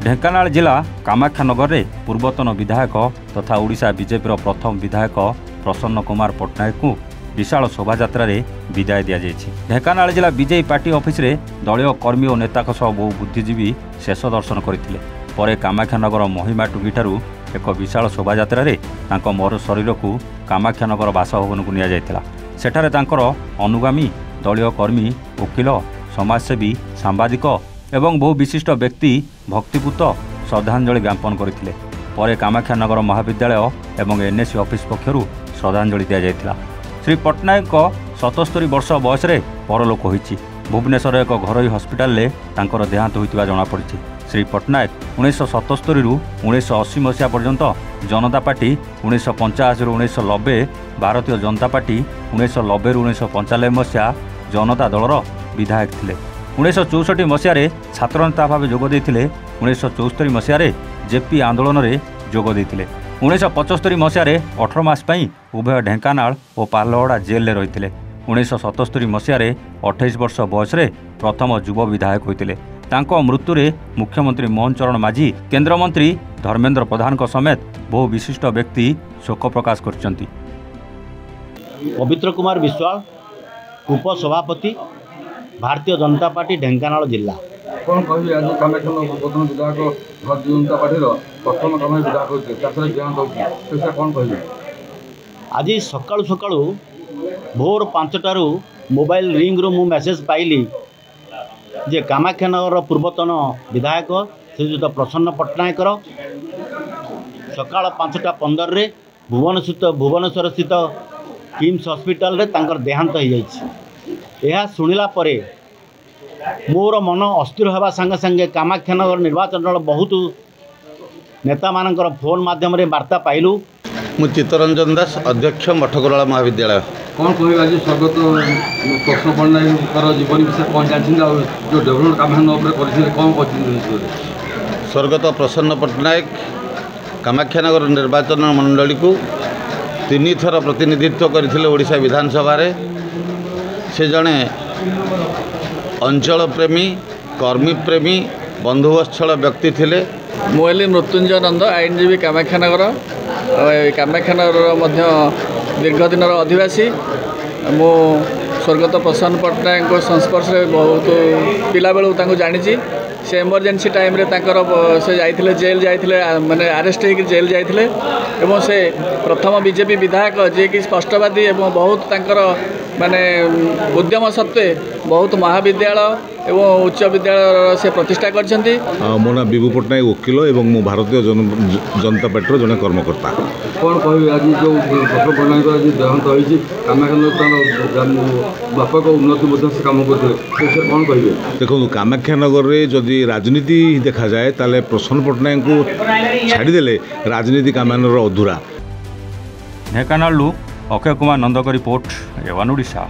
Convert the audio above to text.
ढेंकानाल जिला कामाख्यानगर में पूर्वतन विधायक तथा ओडिशा बीजेपी प्रथम विधायक प्रसन्न कुमार पट्टनायक को विशाल शोभायात्रा विदाय दि जाएगी। ढेंकानाल जिला बीजेपी पार्टी ऑफिस रे दलीय कर्मी और नेता बहु बुद्धिजीवी शेष दर्शन करते पर कामाख्यानगर महिमा टुंगी ठारू एक विशाल शोभायात्रा मर शरीर को कामाख्यानगर बासभवन को निया सेठारे तांकर अनुगामी दलीय कर्मी वकिल समाजसेवी सांबादिक एवं बहु विशिष्ट व्यक्ति भक्तिपूत श्रद्धांजलि ज्ञापन करते पर कामाख्यानगर महाविद्यालय एवं एनएससी ऑफिस पक्षर श्रद्धांजलि दि जाता। श्री पट्टनायक 77 वर्ष बयस परलोक होइछि। भुवनेश्वर एक घरोई हस्पिटाल तांकर देहांत होइतिबा जणा पड़िछि। श्री पट्टनायक 1977 रु 1980 मसीहा पर्यंत जनता पार्टी 1985 रु 1990 भारतीय जनता पार्टी 1990 रु 1995 मसीहा जनता दलर विधायक थिले। 1964 मसीह छात्र नेता भाव जोग देते 1974 मसीह जेपी आंदोलन में जोग देते 1975 मसीह 18 मास उभय ढेंकानाल और पालहड़ा जेल रही 1977 मसीह 28 वर्ष बयस प्रथम युव विधायक होते। मृत्यु मुख्यमंत्री मोहन चरण माझी केन्द्रमंत्री धर्मेन्द्र प्रधान समेत बहु विशिष्ट व्यक्ति शोक प्रकाश कर। पवित्र कुमार विश्वाल उपसभापति भारतीय जनता पार्टी ढेंकानाल जिला। कौन कह आज कामाख्यानगर प्रथम विधायक भारतीय जनता पार्टी प्रथम कम विधायक होते देहांत होती कौन कह आज सकाळु सकाळु भोर 5टारू मोबाइल रिंग रू मेसेज पाइली जे कामाख्यानगर पूर्वतन विधायक श्रीजुत प्रसन्न पट्टनायक सकाळ 5:15 भुवनेश्वर स्थित किम्स हॉस्पिटल रे तांकर देहांत हो जाइछि। यह शुणिला परे मोर मन अस्थिर होगा संगे संगे कामाख्यानगर निर्वाचन दल बहुत नेता मानकर फोन माध्यम रे वार्ता पाइलु। मु चित्तरंजन दास अध्यक्ष मठगोराला महाविद्यालय। कौन कह आज स्वर्गत प्रसन्न पट्टनायक जीवन विषय कौन जानते जो डेभलपमेंट कामाख्यानगर कौन कर स्वर्गत प्रसन्न पट्टनायक कामाख्यानगर निर्वाचन मंडली को 3 थर प्रतिनिधित्व करथिले ओडिशा विधानसभा रे। से जड़े अंचल प्रेमी कर्मी प्रेमी बंधुवत्सल व्यक्ति थिले। मुली मृत्युंजय नंद आईनजीवी कामाख्यानगर दीर्घ दिन अधिवासी मु स्वर्गत प्रसन्न पट्टनायक संस्पर्श बहुत पिला बेलू जानी। से इमरजेंसी टाइम रे से जाइथिले जेल जाइथिले माने अरेस्ट होकर जेल जाइथिले एवं से प्रथम बीजेपी विधायक जे कि स्पष्टवादी एवं बहुत तांकर माने उद्यम सत्वे बहुत महाविद्यालय एवं उच्च विद्यालय से प्रतिष्ठा करछंती। मो ना विभू पट्टनायक वकिल एवं मो भारतीय जनता पार्टी जन कर्मकर्ता। कौन कह आज जो पट्टनायक आज देहांत होइछि कामाख्यानगर बापा को उन्नति से काम करते कौन कहे देखो कामाख्यानगर में जदि राजनीति देखा जाए ताले प्रसन्न पट्टनायक को छाड़देले राजनीति कामाख्यानगर अधूरा। ढेंकानाल अक्षय कुमार नंदक रिपोर्ट एवन ओडिशा।